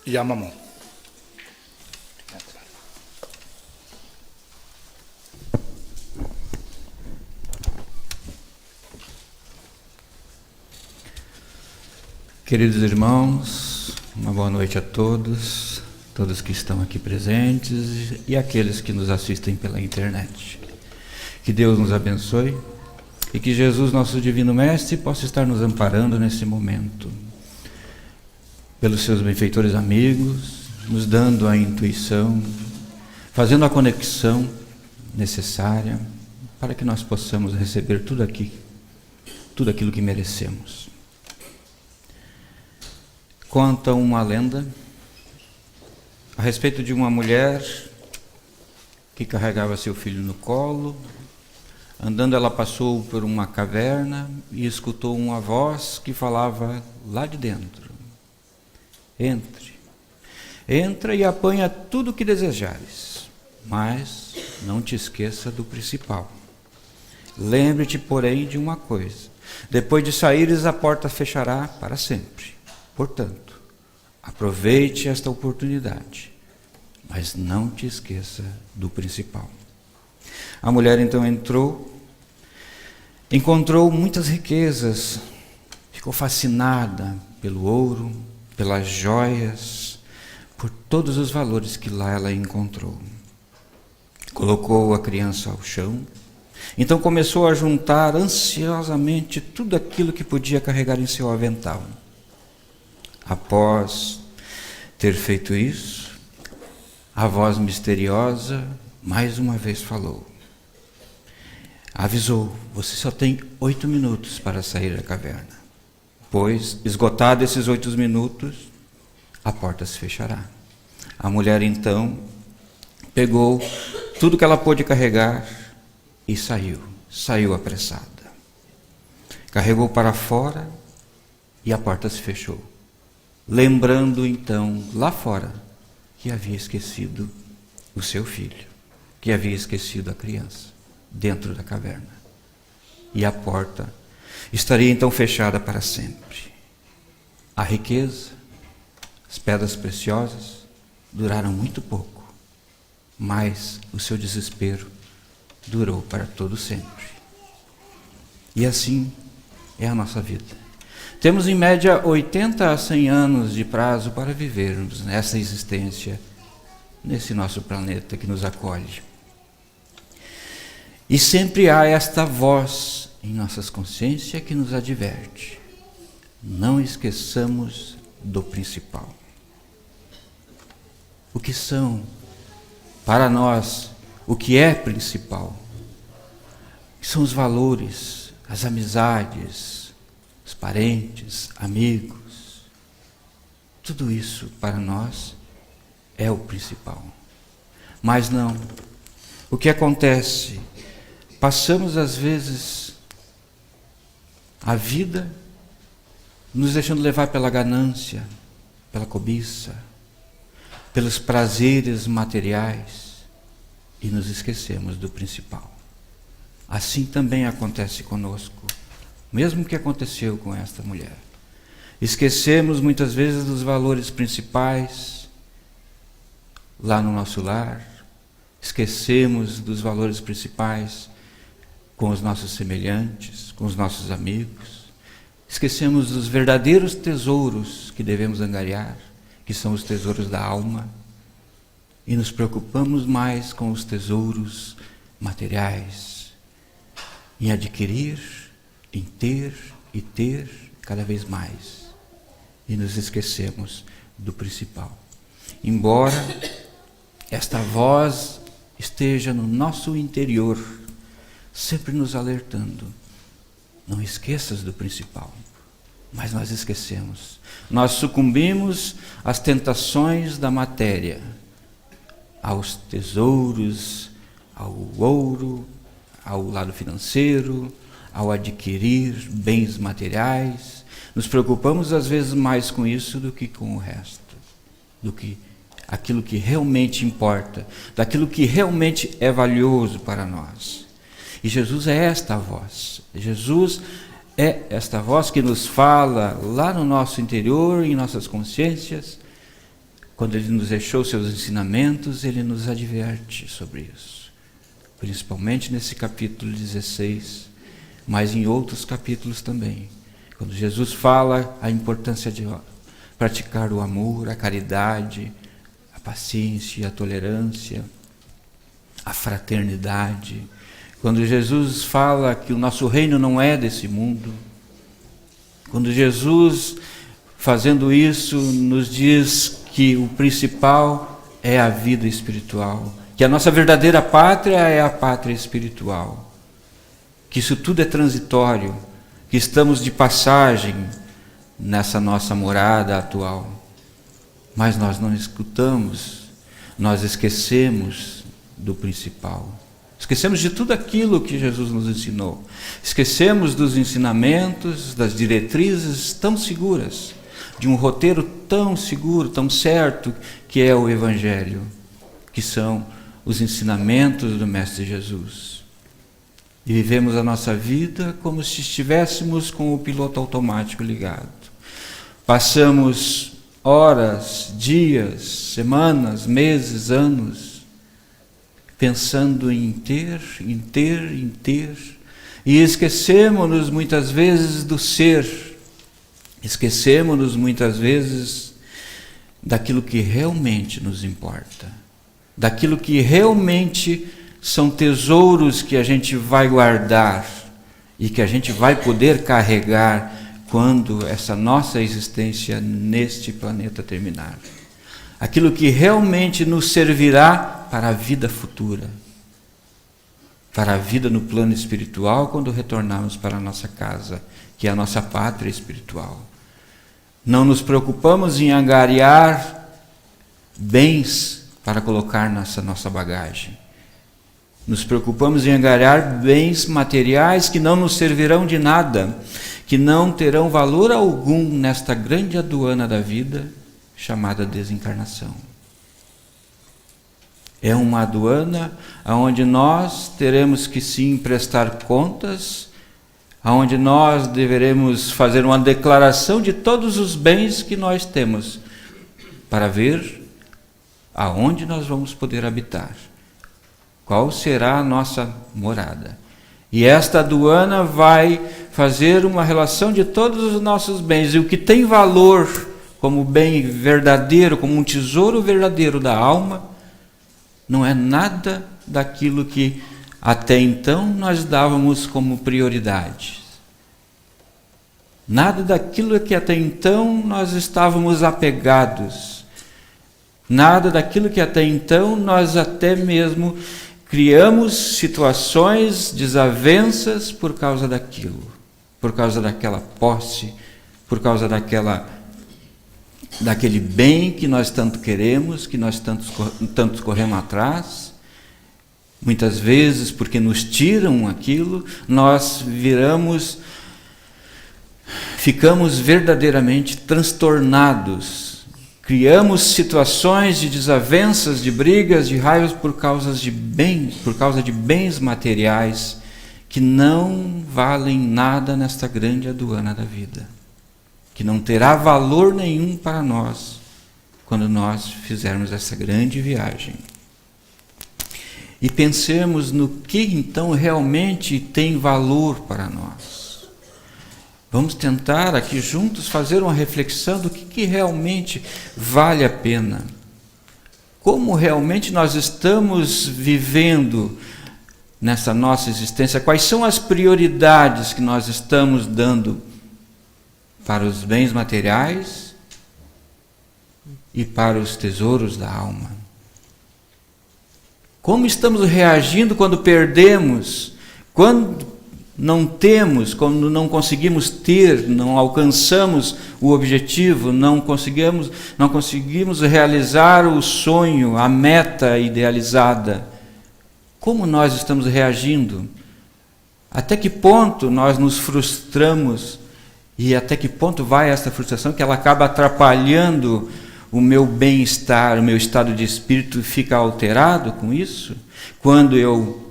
Yamamon. Queridos irmãos, uma boa noite a todos que estão aqui presentes e aqueles que nos assistem pela internet. Que Deus nos abençoe e que Jesus, nosso Divino Mestre, possa estar nos amparando nesse momento, pelos seus benfeitores amigos, nos dando a intuição, fazendo a conexão necessária para que nós possamos receber tudo aquilo que merecemos. Conta uma lenda a respeito de uma mulher que carregava seu filho no colo. Andando, ela passou por uma caverna e escutou uma voz que falava lá de dentro: entra e apanha tudo o que desejares, mas não te esqueça do principal. Lembre-te, porém, de uma coisa: depois de saíres, a porta fechará para sempre. Portanto, aproveite esta oportunidade, mas não te esqueça do principal. A mulher então encontrou muitas riquezas, ficou fascinada pelo ouro, pelas joias, por todos os valores que lá ela encontrou. Colocou a criança ao chão, então começou a juntar ansiosamente tudo aquilo que podia carregar em seu avental. Após ter feito isso, a voz misteriosa mais uma vez falou. Avisou: você só tem 8 minutos para sair da caverna, pois, esgotados esses 8 minutos, a porta se fechará. A mulher então pegou tudo que ela pôde carregar e saiu apressada. Carregou para fora e a porta se fechou. Lembrando então, lá fora, que havia esquecido o seu filho, que havia esquecido a criança, dentro da caverna. E a porta estaria então fechada para sempre. A riqueza, as pedras preciosas, duraram muito pouco, mas o seu desespero durou para todo sempre. E assim é a nossa vida. Temos em média 80 a 100 anos de prazo para vivermos nessa existência, nesse nosso planeta que nos acolhe. E sempre há esta voz em nossas consciências que nos adverte: não esqueçamos do principal. O que são, para nós, o que é principal? São os valores, as amizades, os parentes, amigos. Tudo isso para nós é o principal. Mas não. O que acontece? Passamos às vezes a vida nos deixando levar pela ganância, pela cobiça, pelos prazeres materiais e nos esquecemos do principal. Assim também acontece conosco. Mesmo que aconteceu com esta mulher. Esquecemos muitas vezes dos valores principais lá no nosso lar. Esquecemos dos valores principais com os nossos semelhantes, com os nossos amigos. Esquecemos dos verdadeiros tesouros que devemos angariar, que são os tesouros da alma. E nos preocupamos mais com os tesouros materiais, em adquirir, em ter e ter cada vez mais, e nos esquecemos do principal. Embora esta voz esteja no nosso interior, sempre nos alertando: não esqueças do principal. Mas nós esquecemos. Nós sucumbimos às tentações da matéria, aos tesouros, ao ouro, ao lado financeiro, ao adquirir bens materiais. Nos preocupamos às vezes mais com isso do que com o resto, do que aquilo que realmente importa, daquilo que realmente é valioso para nós. E Jesus é esta voz. Jesus é esta voz que nos fala lá no nosso interior, em nossas consciências, quando Ele nos deixou seus ensinamentos, Ele nos adverte sobre isso. Principalmente nesse capítulo 16, mas em outros capítulos também. Quando Jesus fala a importância de praticar o amor, a caridade, a paciência, a tolerância, a fraternidade. Quando Jesus fala que o nosso reino não é desse mundo. Quando Jesus, fazendo isso, nos diz que o principal é a vida espiritual. Que a nossa verdadeira pátria é a pátria espiritual. Que isso tudo é transitório. Que estamos de passagem nessa nossa morada atual. Mas nós não escutamos, nós esquecemos do principal. Esquecemos de tudo aquilo que Jesus nos ensinou. Esquecemos dos ensinamentos, das diretrizes tão seguras, de um roteiro tão seguro, tão certo, que é o Evangelho, que são os ensinamentos do Mestre Jesus. E vivemos a nossa vida como se estivéssemos com o piloto automático ligado. Passamos horas, dias, semanas, meses, anos, pensando em ter, e esquecemos-nos muitas vezes do ser, esquecemos-nos muitas vezes daquilo que realmente nos importa, daquilo que realmente são tesouros que a gente vai guardar e que a gente vai poder carregar quando essa nossa existência neste planeta terminar. Aquilo que realmente nos servirá para a vida futura, para a vida no plano espiritual, quando retornarmos para a nossa casa, que é a nossa pátria espiritual. Não nos preocupamos em angariar bens para colocar nessa nossa bagagem. Nos preocupamos em angariar bens materiais que não nos servirão de nada, que não terão valor algum nesta grande aduana da vida, chamada desencarnação. É uma aduana onde nós teremos que sim prestar contas, onde nós deveremos fazer uma declaração de todos os bens que nós temos, para ver aonde nós vamos poder habitar, qual será a nossa morada. E esta aduana vai fazer uma relação de todos os nossos bens, e o que tem valor como bem verdadeiro, como um tesouro verdadeiro da alma, não é nada daquilo que até então nós dávamos como prioridade. Nada daquilo que até então nós estávamos apegados. Nada daquilo que até então nós até mesmo criamos situações, desavenças por causa daquilo, por causa daquela posse, por causa daquele bem que nós tanto queremos, que nós tanto corremos atrás. Muitas vezes, porque nos tiram aquilo, nós ficamos verdadeiramente transtornados. Criamos situações de desavenças, de brigas, de raivas por causa de bens materiais que não valem nada nesta grande aduana da vida, que não terá valor nenhum para nós quando nós fizermos essa grande viagem. E pensemos no que então realmente tem valor para nós. Vamos tentar aqui juntos fazer uma reflexão do que realmente vale a pena. Como realmente nós estamos vivendo nessa nossa existência? Quais são as prioridades que nós estamos dando para os bens materiais e para os tesouros da alma? Como estamos reagindo quando perdemos, quando não temos, quando não conseguimos ter, não alcançamos o objetivo, não conseguimos realizar o sonho, a meta idealizada? Como nós estamos reagindo? Até que ponto nós nos frustramos? E até que ponto vai essa frustração que ela acaba atrapalhando o meu bem-estar, o meu estado de espírito fica alterado com isso? Quando eu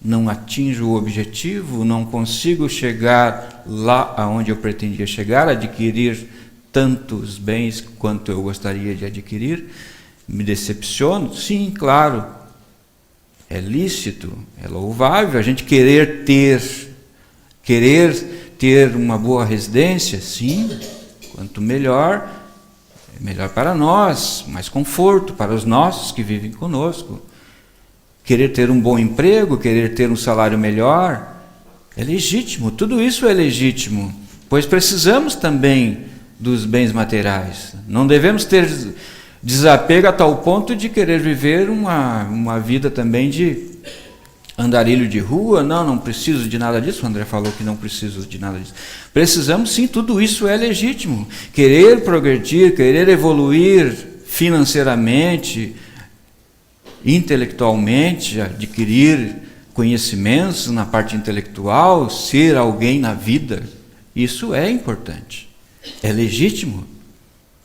não atinjo o objetivo, não consigo chegar lá aonde eu pretendia chegar, adquirir tantos bens quanto eu gostaria de adquirir, me decepciono? Sim, claro, é lícito, é louvável a gente querer ter uma boa residência, sim, quanto melhor, é melhor para nós, mais conforto para os nossos que vivem conosco. Querer ter um bom emprego, querer ter um salário melhor, é legítimo, tudo isso é legítimo, pois precisamos também dos bens materiais. Não devemos ter desapego a tal ponto de querer viver uma vida também de andarilho de rua. Não preciso de nada disso. O André falou que não preciso de nada disso. Precisamos sim, tudo isso é legítimo. Querer progredir, querer evoluir financeiramente, intelectualmente, adquirir conhecimentos na parte intelectual, ser alguém na vida, isso é importante. É legítimo,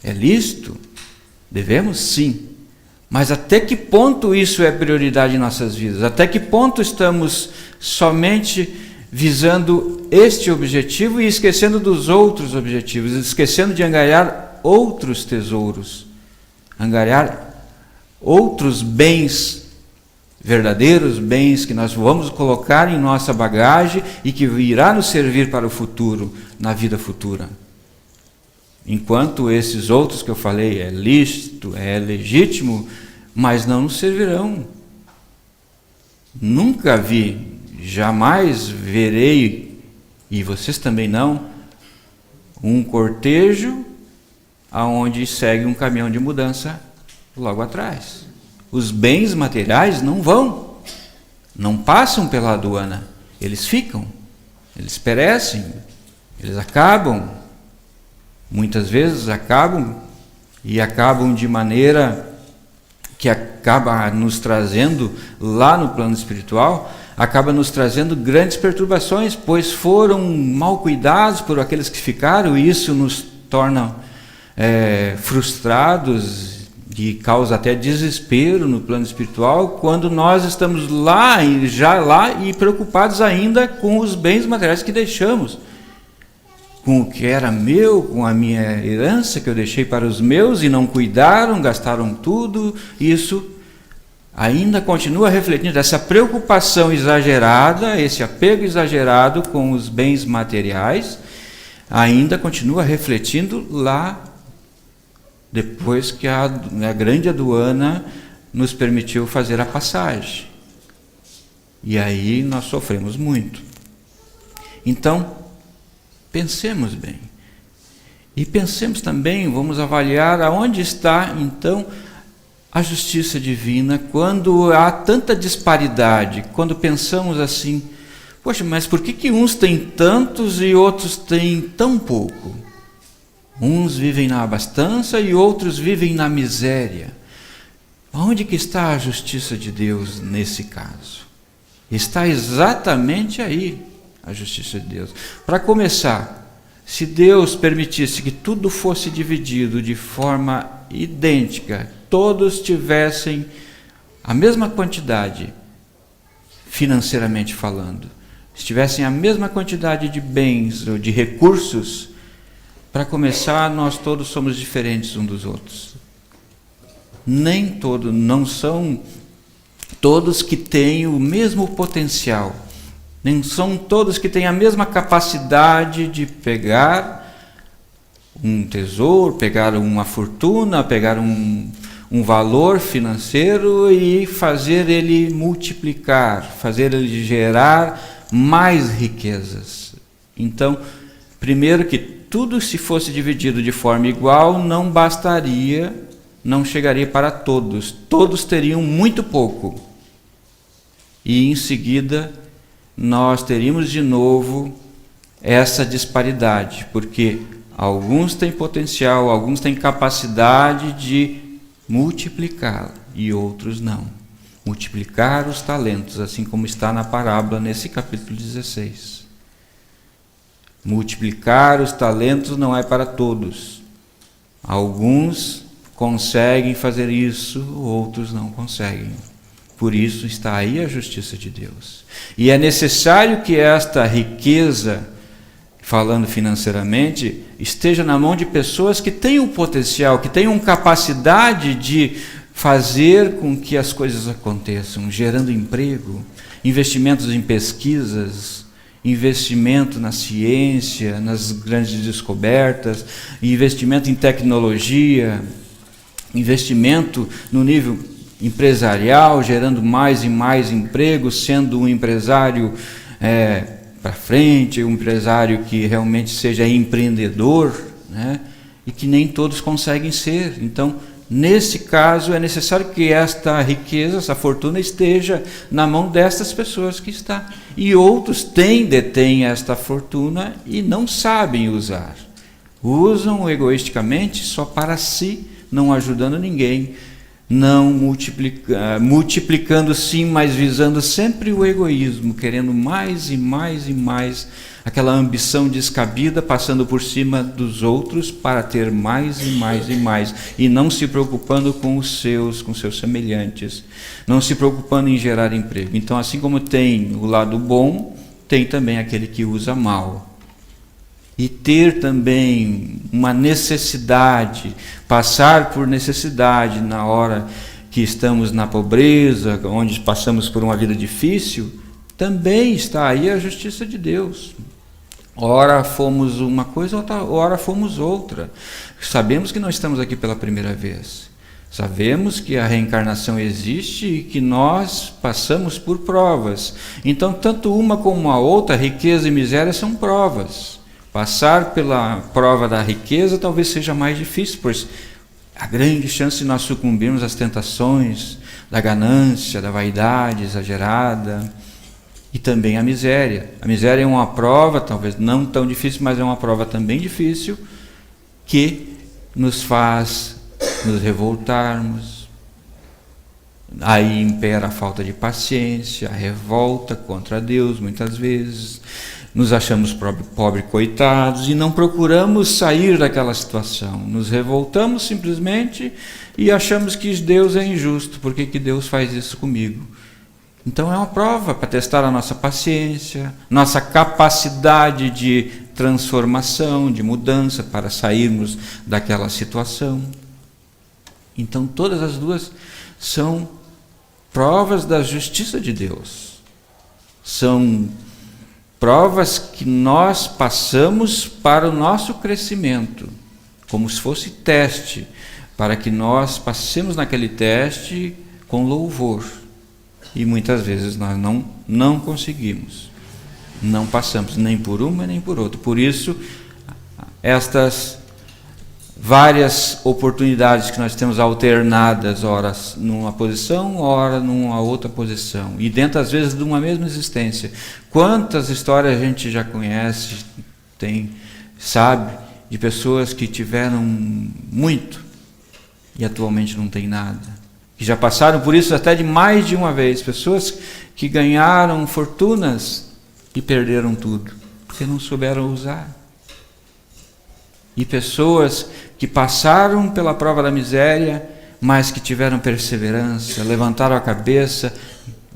é lícito, devemos sim, mas até que ponto isso é prioridade em nossas vidas? Até que ponto estamos somente visando este objetivo e esquecendo dos outros objetivos, esquecendo de angariar outros tesouros, angariar outros bens verdadeiros, bens que nós vamos colocar em nossa bagagem e que irá nos servir para o futuro, na vida futura. Enquanto esses outros que eu falei é lícito, é legítimo, mas não nos servirão. Nunca vi, jamais verei, e vocês também não, um cortejo aonde segue um caminhão de mudança logo atrás. Os bens materiais não passam pela aduana, eles ficam, eles perecem, eles acabam. Muitas vezes acabam de maneira que acaba nos trazendo, lá no plano espiritual, acaba nos trazendo grandes perturbações, pois foram mal cuidados por aqueles que ficaram, e isso nos torna frustrados e causa até desespero no plano espiritual, quando nós estamos já lá e preocupados ainda com os bens materiais que deixamos, com o que era meu, com a minha herança que eu deixei para os meus e não cuidaram, gastaram tudo. Isso ainda continua refletindo, essa preocupação exagerada, esse apego exagerado com os bens materiais, ainda continua refletindo lá, depois que a grande aduana nos permitiu fazer a passagem. E aí nós sofremos muito. Então, pensemos bem. E pensemos também, vamos avaliar aonde está, então, a justiça divina, quando há tanta disparidade, quando pensamos assim, poxa, mas por que uns têm tantos e outros têm tão pouco? Uns vivem na abastança e outros vivem na miséria. Onde que está a justiça de Deus nesse caso? Está exatamente aí a justiça de Deus. Para começar, se Deus permitisse que tudo fosse dividido de forma idêntica, todos tivessem a mesma quantidade, financeiramente falando, se tivessem a mesma quantidade de bens ou de recursos, para começar, nós todos somos diferentes uns dos outros. Não são todos que têm o mesmo potencial, nem são todos que têm a mesma capacidade de pegar um tesouro, pegar uma fortuna, pegar um valor financeiro e fazer ele multiplicar, fazer ele gerar mais riquezas. Então, primeiro que tudo, se fosse dividido de forma igual, não bastaria, não chegaria para todos. Todos teriam muito pouco. E em seguida, nós teríamos de novo essa disparidade, porque alguns têm potencial, alguns têm capacidade de multiplicar e outros não. Multiplicar os talentos, assim como está na parábola nesse capítulo 16. Multiplicar os talentos não é para todos. Alguns conseguem fazer isso, outros não conseguem. Por isso está aí a justiça de Deus. E é necessário que esta riqueza, falando financeiramente, esteja na mão de pessoas que tenham potencial, que tenham capacidade de fazer com que as coisas aconteçam, gerando emprego, investimentos em pesquisas, investimento na ciência, nas grandes descobertas, investimento em tecnologia, investimento no nível empresarial, gerando mais e mais empregos, sendo um empresário para frente, um empresário que realmente seja empreendedor, né? E que nem todos conseguem ser. Então, nesse caso, é necessário que esta riqueza, essa fortuna, esteja na mão destas pessoas que está. E outros detêm esta fortuna e não sabem usar. Usam egoisticamente só para si, não ajudando ninguém, não multiplicando sim, mas visando sempre o egoísmo, querendo mais e mais e mais, aquela ambição descabida, passando por cima dos outros para ter mais e mais e mais, e não se preocupando com os seus semelhantes, não se preocupando em gerar emprego. Então, assim como tem o lado bom, tem também aquele que usa mal. E ter também uma necessidade, passar por necessidade na hora que estamos na pobreza, onde passamos por uma vida difícil, também está aí a justiça de Deus. Ora fomos uma coisa, ora fomos outra. Sabemos que não estamos aqui pela primeira vez. Sabemos que a reencarnação existe e que nós passamos por provas. Então, tanto uma como a outra, riqueza e miséria, são provas. Passar pela prova da riqueza talvez seja mais difícil, pois a grande chance de nós sucumbirmos às tentações da ganância, da vaidade exagerada, e também a miséria. A miséria é uma prova, talvez não tão difícil, mas é uma prova também difícil, que nos faz nos revoltarmos. Aí impera a falta de paciência, a revolta contra Deus, muitas vezes. Nos achamos pobres coitados e não procuramos sair daquela situação. Nos revoltamos simplesmente e achamos que Deus é injusto. Por que Deus faz isso comigo? Então é uma prova para testar a nossa paciência, nossa capacidade de transformação, de mudança para sairmos daquela situação. Então todas as duas são provas da justiça de Deus. São provas que nós passamos para o nosso crescimento, como se fosse teste, para que nós passemos naquele teste com louvor. E muitas vezes nós não conseguimos, não passamos nem por uma nem por outra. Por isso, estas várias oportunidades que nós temos alternadas, ora numa posição, ora numa outra posição, e dentro às vezes de uma mesma existência. Quantas histórias a gente já conhece, sabe, de pessoas que tiveram muito e atualmente não tem nada, que já passaram por isso até de mais de uma vez, pessoas que ganharam fortunas e perderam tudo, porque não souberam usar. E pessoas que passaram pela prova da miséria, mas que tiveram perseverança, levantaram a cabeça,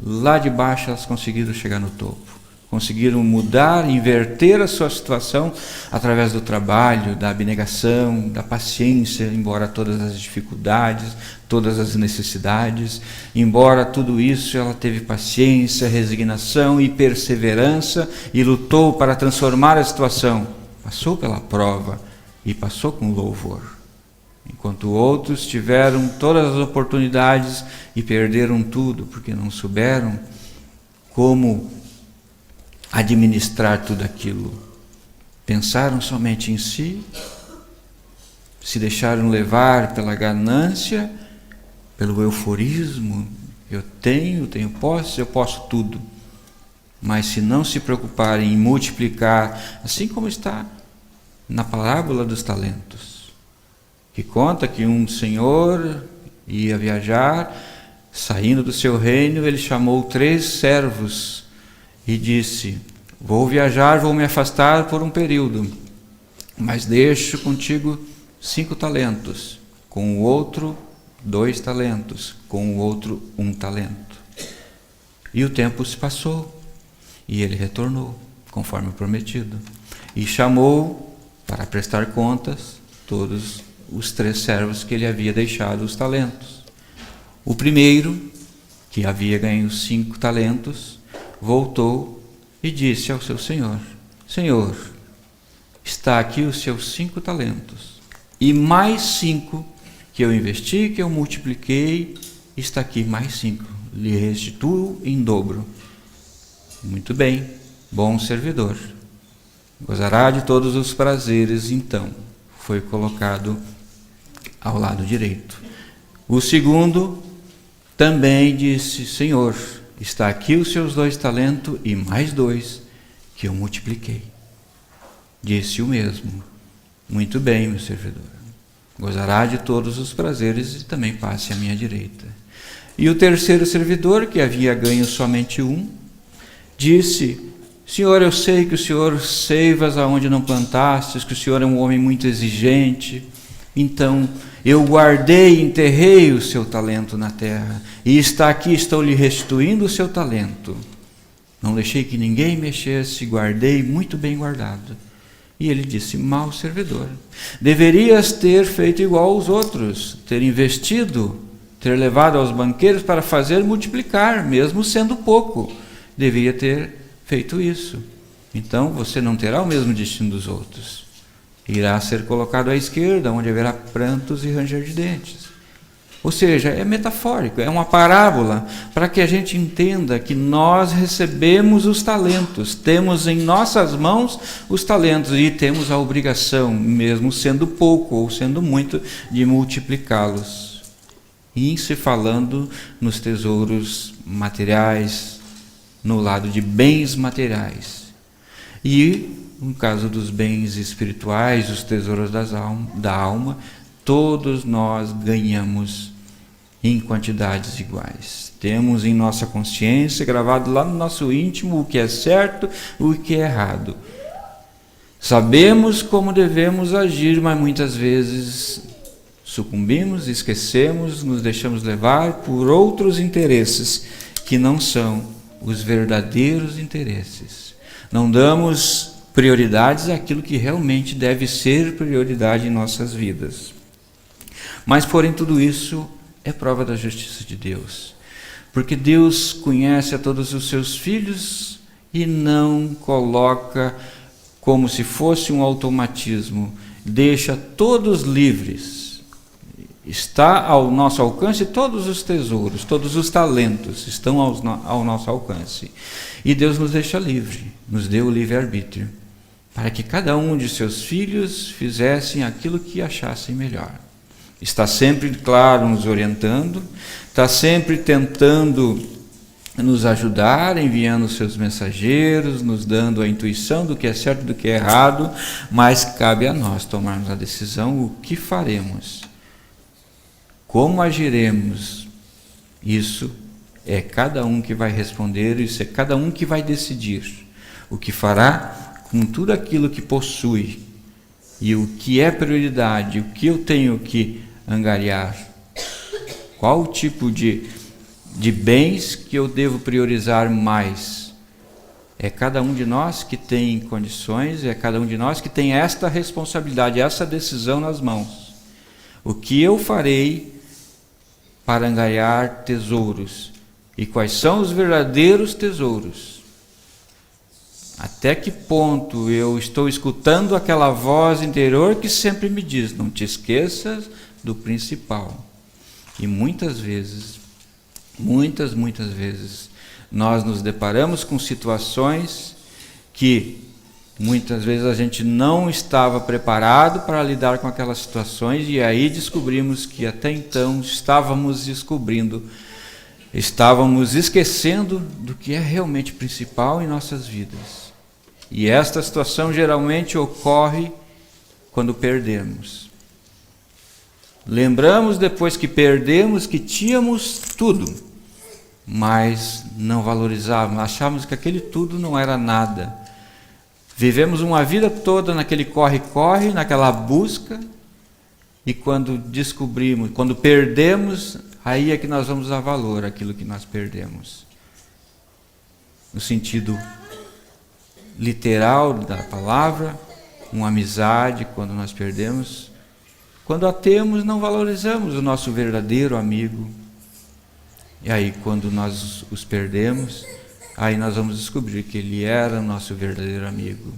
lá de baixo elas conseguiram chegar no topo. Conseguiram mudar, inverter a sua situação através do trabalho, da abnegação, da paciência, embora todas as dificuldades, todas as necessidades, embora tudo isso, ela teve paciência, resignação e perseverança e lutou para transformar a situação. Passou pela prova e passou com louvor. Enquanto outros tiveram todas as oportunidades e perderam tudo, porque não souberam como administrar tudo aquilo. Pensaram somente em si, se deixaram levar pela ganância, pelo euforismo. Eu tenho posse, eu posso tudo. Mas se não se preocuparem em multiplicar, assim como está na parábola dos talentos, que conta que um senhor ia viajar, saindo do seu reino, ele chamou 3 servos e disse: vou viajar, vou me afastar por um período, mas deixo contigo 5 talentos, com o outro 2 talentos, com o outro 1 talento. E o tempo se passou, e ele retornou, conforme prometido. e chamou para prestar contas todos os 3 servos que ele havia deixado os talentos. O primeiro, que havia ganho 5 talentos, voltou e disse ao seu senhor: Senhor, está aqui os seus 5 talentos, e mais 5 que eu investi, que eu multipliquei, está aqui mais 5, lhe restituo em dobro. Muito bem, bom servidor, gozará de todos os prazeres. Então foi colocado ao lado direito. O segundo também disse: Senhor, está aqui os seus 2 talentos e mais 2 que eu multipliquei. Disse o mesmo: muito bem, meu servidor, gozará de todos os prazeres e também passe à minha direita. E o terceiro servidor, que havia ganho somente 1, disse: Senhor, eu sei que o Senhor ceivas aonde não plantastes, que o Senhor é um homem muito exigente. Então eu guardei e enterrei o seu talento na terra, e está aqui, estou lhe restituindo o seu talento. Não deixei que ninguém mexesse, guardei muito bem guardado. E ele disse: mau servidor, deverias ter feito igual aos outros, ter investido, ter levado aos banqueiros para fazer multiplicar, mesmo sendo pouco. Deveria ter feito isso. Então você não terá o mesmo destino dos outros. Irá ser colocado à esquerda, onde haverá prantos e ranger de dentes. Ou seja, é metafórico, é uma parábola, para que a gente entenda que nós recebemos os talentos, temos em nossas mãos os talentos e temos a obrigação, mesmo sendo pouco ou sendo muito, de multiplicá-los. E se falando nos tesouros materiais, no lado de bens materiais. E, no caso dos bens espirituais, os tesouros da alma, todos nós ganhamos em quantidades iguais. Temos em nossa consciência, gravado lá no nosso íntimo, o que é certo e o que é errado. Sabemos como devemos agir, mas muitas vezes sucumbimos, esquecemos, nos deixamos levar por outros interesses que não são os verdadeiros interesses. Não damos prioridades àquilo que realmente deve ser prioridade em nossas vidas. Mas, porém, tudo isso é prova da justiça de Deus. Porque Deus conhece a todos os seus filhos e não coloca como se fosse um automatismo. Deixa todos livres. Está ao nosso alcance todos os tesouros, todos os talentos estão ao nosso alcance. E Deus nos deixa livre, nos deu o livre-arbítrio, para que cada um de seus filhos fizessem aquilo que achassem melhor. Está sempre, claro, nos orientando, está sempre tentando nos ajudar, enviando seus mensageiros, nos dando a intuição do que é certo e do que é errado, mas cabe a nós tomarmos a decisão, o que faremos, como agiremos. Isso é cada um que vai responder, isso é cada um que vai decidir o que fará com tudo aquilo que possui e o que é prioridade, o que eu tenho que angariar, qual o tipo de bens que eu devo priorizar mais. É cada um de nós que tem condições, é cada um de nós que tem esta responsabilidade, essa decisão nas mãos. O que eu farei para angariar tesouros? E quais são os verdadeiros tesouros? Até que ponto eu estou escutando aquela voz interior que sempre me diz: não te esqueças do principal. E muitas vezes, muitas vezes, nós nos deparamos com situações que muitas vezes a gente não estava preparado para lidar com aquelas situações, e aí descobrimos que até então estávamos esquecendo do que é realmente principal em nossas vidas. E esta situação geralmente ocorre quando perdemos. Lembramos depois que perdemos que tínhamos tudo, mas não valorizávamos, achávamos que aquele tudo não era nada. Vivemos uma vida toda naquele corre-corre, naquela busca, e quando descobrimos, quando perdemos, aí é que nós vamos dar valor àquilo que nós perdemos. No sentido literal da palavra, uma amizade quando nós perdemos. Quando a temos, não valorizamos o nosso verdadeiro amigo. E aí, quando nós os perdemos, aí nós vamos descobrir que ele era o nosso verdadeiro amigo.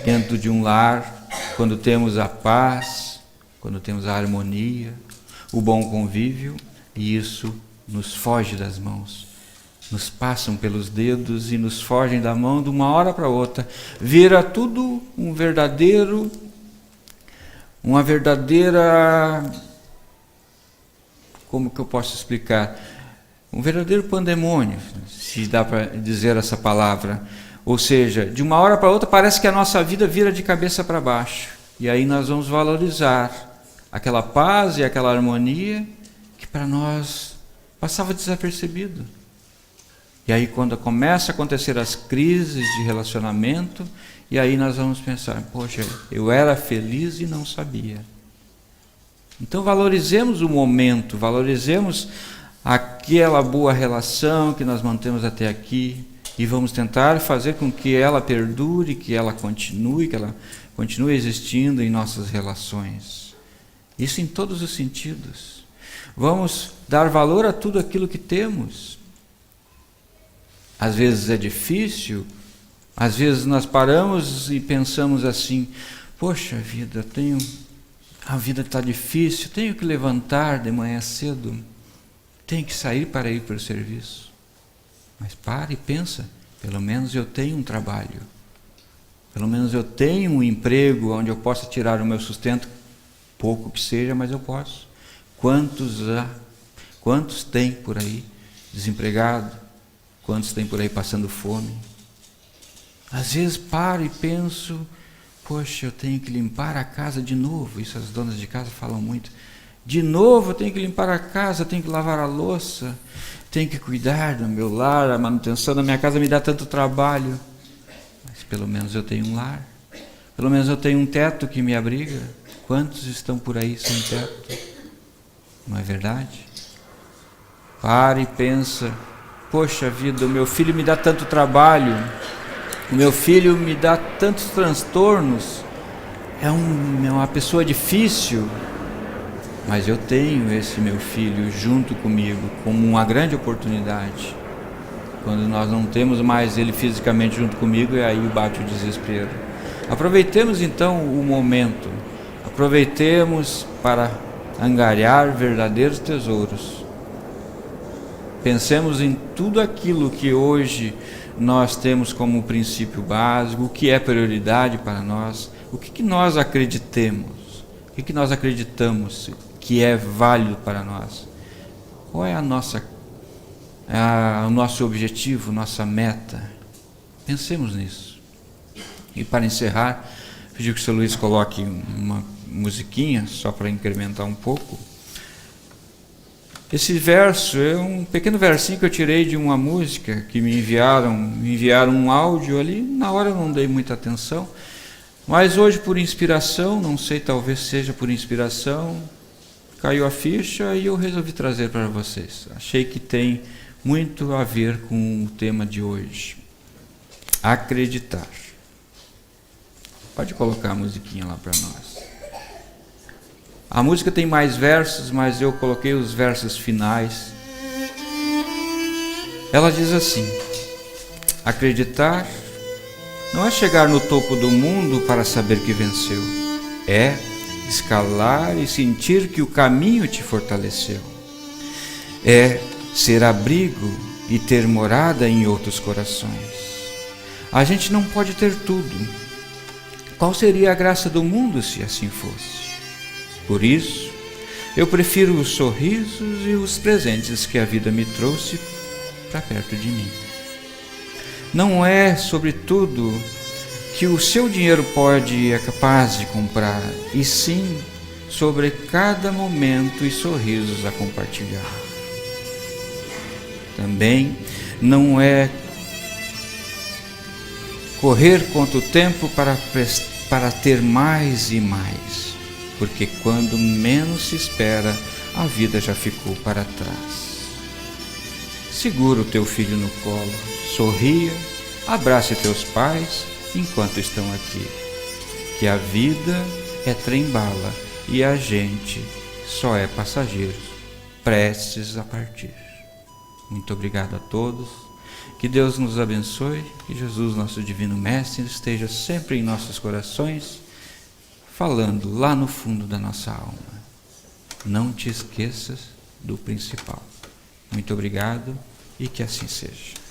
Dentro de um lar, quando temos a paz, quando temos a harmonia, o bom convívio, e isso nos foge das mãos. Nos passam pelos dedos e nos fogem da mão de uma hora para outra. Vira tudo uma verdadeira, como que eu posso explicar? Um verdadeiro pandemônio, se dá para dizer essa palavra. Ou seja, de uma hora para outra parece que a nossa vida vira de cabeça para baixo. E aí nós vamos valorizar aquela paz e aquela harmonia que para nós passava desapercebido. E aí quando começa a acontecer as crises de relacionamento, e aí nós vamos pensar, poxa, eu era feliz e não sabia. Então valorizemos o momento, valorizemos aquela boa relação que nós mantemos até aqui, e vamos tentar fazer com que ela perdure, que ela continue existindo em nossas relações. Isso em todos os sentidos. Vamos dar valor a tudo aquilo que temos. Às vezes é difícil, às vezes nós paramos e pensamos assim, poxa vida, a vida está difícil, tenho que levantar de manhã cedo, tenho que sair para ir para o serviço. Mas para e pensa, pelo menos eu tenho um trabalho, pelo menos eu tenho um emprego onde eu possa tirar o meu sustento, pouco que seja, mas eu posso. Quantos tem por aí desempregado? Quantos tem por aí passando fome? Às vezes paro e penso, poxa, eu tenho que limpar a casa de novo. Isso as donas de casa falam muito. De novo eu tenho que limpar a casa, tenho que lavar a louça, tenho que cuidar do meu lar, a manutenção da minha casa me dá tanto trabalho. Mas pelo menos eu tenho um lar. Pelo menos eu tenho um teto que me abriga. Quantos estão por aí sem teto? Não é verdade? Para e pensa, poxa vida, o meu filho me dá tanto trabalho, o meu filho me dá tantos transtornos, é uma pessoa difícil, mas eu tenho esse meu filho junto comigo como uma grande oportunidade. Quando nós não temos mais ele fisicamente junto comigo, e aí bate o desespero. Aproveitemos então o momento, aproveitemos para angariar verdadeiros tesouros. Pensemos em tudo aquilo que hoje nós temos como princípio básico, o que é prioridade para nós, o que nós acreditamos, o que nós acreditamos que é válido para nós. Qual é o nosso objetivo, nossa meta? Pensemos nisso. E para encerrar, pedi que o Sr. Luiz coloque uma musiquinha, só para incrementar um pouco. Esse verso é um pequeno versinho que eu tirei de uma música que me enviaram um áudio ali, na hora eu não dei muita atenção, mas hoje por inspiração, não sei, talvez seja por inspiração, caiu a ficha e eu resolvi trazer para vocês. Achei que tem muito a ver com o tema de hoje. Acreditar. Pode colocar a musiquinha lá para nós. A música tem mais versos, mas eu coloquei os versos finais. Ela diz assim: acreditar não é chegar no topo do mundo para saber que venceu, é escalar e sentir que o caminho te fortaleceu, é ser abrigo e ter morada em outros corações. A gente não pode ter tudo. Qual seria a graça do mundo se assim fosse? Por isso, eu prefiro os sorrisos e os presentes que a vida me trouxe para perto de mim. Não é, sobretudo, que o seu dinheiro é capaz de comprar, e sim sobre cada momento e sorrisos a compartilhar. Também não é correr contra o tempo para ter mais e mais, porque quando menos se espera, a vida já ficou para trás. Segura o teu filho no colo, sorria, abrace teus pais enquanto estão aqui. Que a vida é trem-bala e a gente só é passageiro, prestes a partir. Muito obrigado a todos. Que Deus nos abençoe, que Jesus, nosso divino mestre, esteja sempre em nossos corações, falando lá no fundo da nossa alma. Não te esqueças do principal. Muito obrigado e que assim seja.